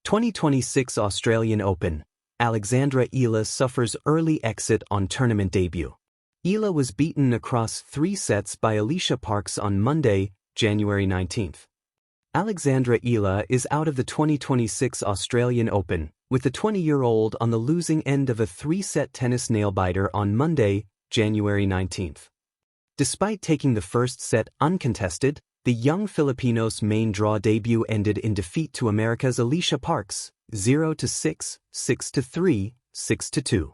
2026 Australian Open. Alexandra Eala suffers early exit on tournament debut. Eala was beaten across 3 sets by Alicia Parks on Monday, January 19. Alexandra Eala is out of the 2026 Australian Open, with the 20-year-old on the losing end of a 3-set tennis nail-biter on Monday, January 19. Despite taking the first set uncontested, the young Filipino's main draw debut ended in defeat to America's Alicia Parks, 0-6, 6-3, 6-2.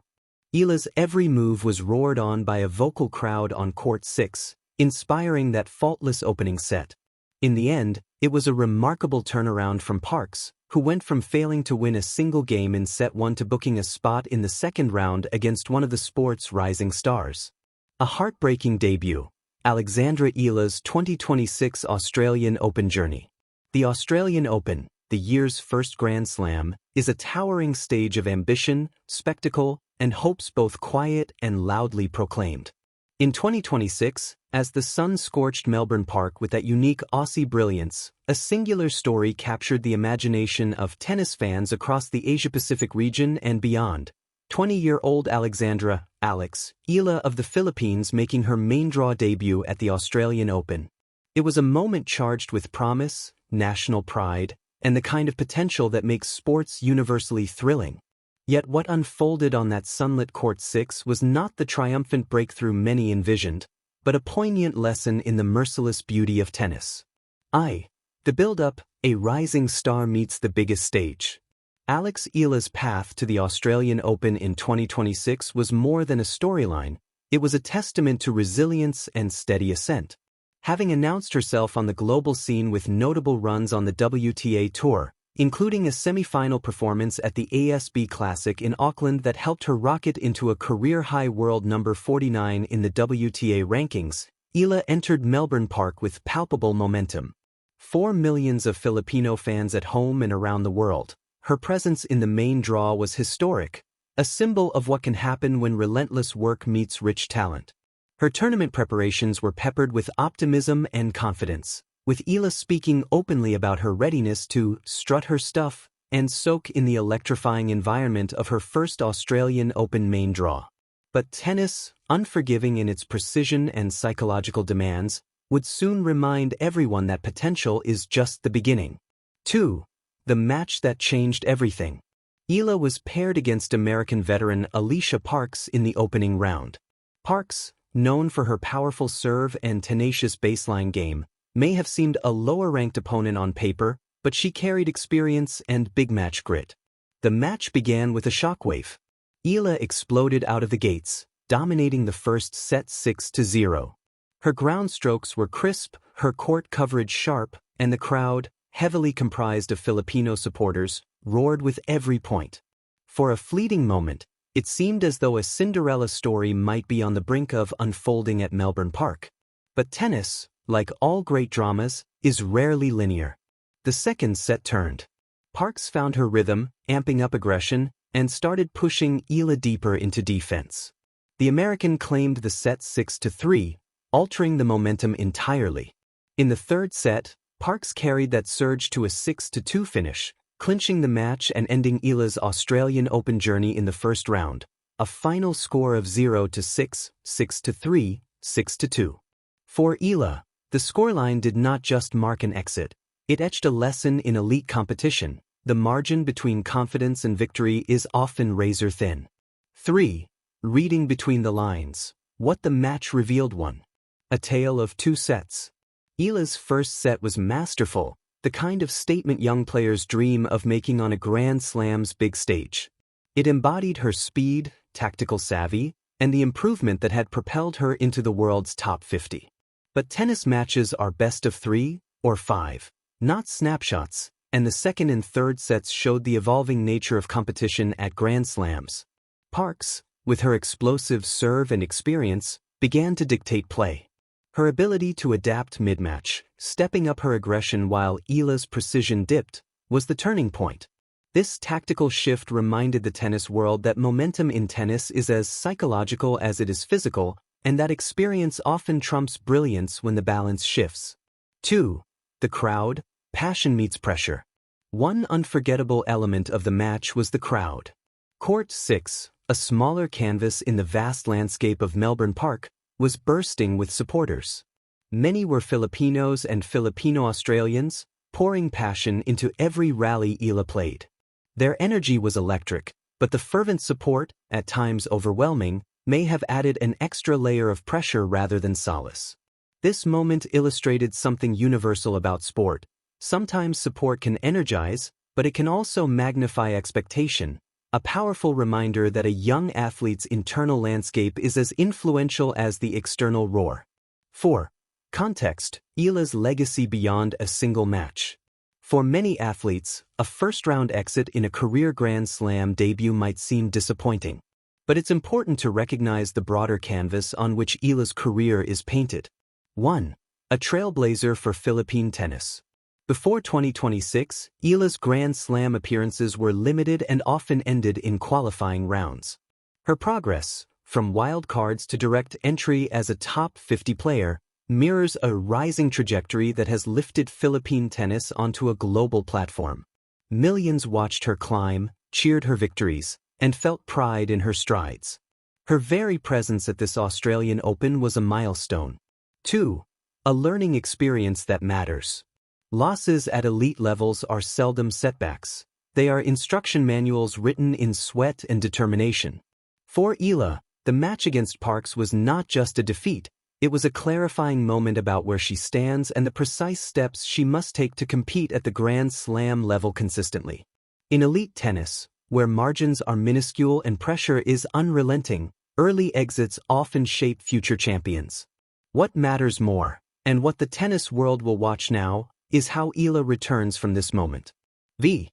Eala's every move was roared on by a vocal crowd on court 6, inspiring that faultless opening set. In the end, it was a remarkable turnaround from Parks, who went from failing to win a single game in set 1 to booking a spot in the second round against one of the sport's rising stars. A heartbreaking debut. Alexandra Eala's 2026 Australian Open journey. The Australian Open, the year's first Grand Slam, is a towering stage of ambition, spectacle, and hopes, both quiet and loudly proclaimed. In 2026, as the sun scorched Melbourne Park with that unique Aussie brilliance, a singular story captured the imagination of tennis fans across the Asia-Pacific region and beyond. 20-year-old Alexandra Eala of the Philippines making her main draw debut at the Australian Open. It was a moment charged with promise, national pride, and the kind of potential that makes sports universally thrilling. Yet what unfolded on that sunlit court 6 was not the triumphant breakthrough many envisioned, but a poignant lesson in the merciless beauty of tennis. The build-up, a rising star meets the biggest stage. Alex Eala's path to the Australian Open in 2026 was more than a storyline, it was a testament to resilience and steady ascent. Having announced herself on the global scene with notable runs on the WTA Tour, including a semi-final performance at the ASB Classic in Auckland that helped her rocket into a career-high world number 49 in the WTA rankings, Eala entered Melbourne Park with palpable momentum. For millions of Filipino fans at home and around the world, her presence in the main draw was historic, a symbol of what can happen when relentless work meets rich talent. Her tournament preparations were peppered with optimism and confidence, with Eala speaking openly about her readiness to strut her stuff and soak in the electrifying environment of her first Australian Open main draw. But tennis, unforgiving in its precision and psychological demands, would soon remind everyone that potential is just the beginning. 2. The match that changed everything. Eala was paired against American veteran Alicia Parks in the opening round. Parks, known for her powerful serve and tenacious baseline game, may have seemed a lower-ranked opponent on paper, but she carried experience and big match grit. The match began with a shockwave. Eala exploded out of the gates, dominating the first set 6-0. Her ground strokes were crisp, her court coverage sharp, and the crowd, heavily comprised of Filipino supporters, roared with every point. For a fleeting moment, it seemed as though a Cinderella story might be on the brink of unfolding at Melbourne Park. But tennis, like all great dramas, is rarely linear. The second set turned. Parks found her rhythm, amping up aggression, and started pushing Eala deeper into defense. The American claimed the set 6-3, altering the momentum entirely. In the third set, Parks carried that surge to a 6-2 finish, clinching the match and ending Eala's Australian Open journey in the first round, a final score of 0-6, 6-3, 6-2. For Eala, the scoreline did not just mark an exit, it etched a lesson in elite competition. The margin between confidence and victory is often razor-thin. 3. Reading between the lines. What the match revealed. 1. A tale of 2 sets. Eala's first set was masterful, the kind of statement young players dream of making on a Grand Slam's big stage. It embodied her speed, tactical savvy, and the improvement that had propelled her into the world's top 50. But tennis matches are best of 3 or 5, not snapshots, and the second and third sets showed the evolving nature of competition at Grand Slams. Parks, with her explosive serve and experience, began to dictate play. Her ability to adapt mid-match, stepping up her aggression while Eala's precision dipped, was the turning point. This tactical shift reminded the tennis world that momentum in tennis is as psychological as it is physical, and that experience often trumps brilliance when the balance shifts. 2. The crowd, passion meets pressure. One unforgettable element of the match was the crowd. Court 6, a smaller canvas in the vast landscape of Melbourne Park, was bursting with supporters. Many were Filipinos and Filipino-Australians, pouring passion into every rally Eala played. Their energy was electric, but the fervent support, at times overwhelming, may have added an extra layer of pressure rather than solace. This moment illustrated something universal about sport. Sometimes support can energize, but it can also magnify expectation, a powerful reminder that a young athlete's internal landscape is as influential as the external roar. 4. Context: Eala's legacy beyond a single match. For many athletes, a first-round exit in a career Grand Slam debut might seem disappointing. But it's important to recognize the broader canvas on which Eala's career is painted. 1. A trailblazer for Philippine tennis. Before 2026, Eala's Grand Slam appearances were limited and often ended in qualifying rounds. Her progress, from wild cards to direct entry as a top 50 player, mirrors a rising trajectory that has lifted Philippine tennis onto a global platform. Millions watched her climb, cheered her victories, and felt pride in her strides. Her very presence at this Australian Open was a milestone. 2. A learning experience that matters. Losses at elite levels are seldom setbacks. They are instruction manuals written in sweat and determination. For Eala, the match against Parks was not just a defeat, it was a clarifying moment about where she stands and the precise steps she must take to compete at the Grand Slam level consistently. In elite tennis, where margins are minuscule and pressure is unrelenting, early exits often shape future champions. What matters more, and what the tennis world will watch now, is how Eala returns from this moment. The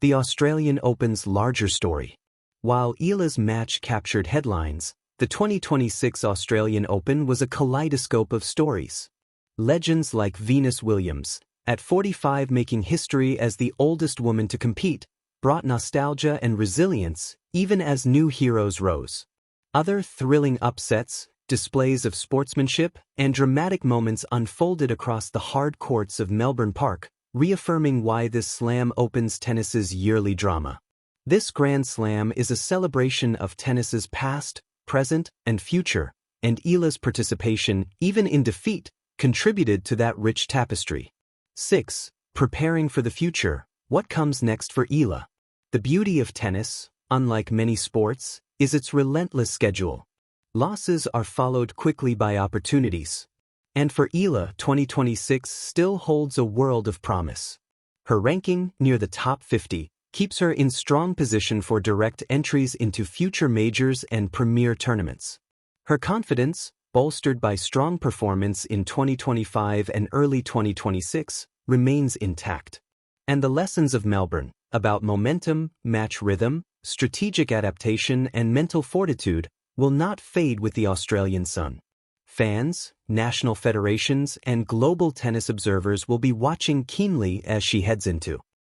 Australian Open's larger story. While Eala's match captured headlines, the 2026 Australian Open was a kaleidoscope of stories. Legends like Venus Williams, at 45 making history as the oldest woman to compete, brought nostalgia and resilience even as new heroes rose. Other thrilling upsets, displays of sportsmanship, and dramatic moments unfolded across the hard courts of Melbourne Park, reaffirming why this slam opens tennis's yearly drama. This Grand Slam is a celebration of tennis's past, present, and future, and Eala's participation, even in defeat, contributed to that rich tapestry. 6. Preparing for the future. What comes next for Eala? The beauty of tennis, unlike many sports, is its relentless schedule. Losses are followed quickly by opportunities. And for Eala, 2026 still holds a world of promise. Her ranking, near the top 50, keeps her in strong position for direct entries into future majors and premier tournaments. Her confidence, bolstered by strong performance in 2025 and early 2026, remains intact. And the lessons of Melbourne, about momentum, match rhythm, strategic adaptation, and mental fortitude, will not fade with the Australian sun. Fans, national federations, and global tennis observers will be watching keenly as she heads into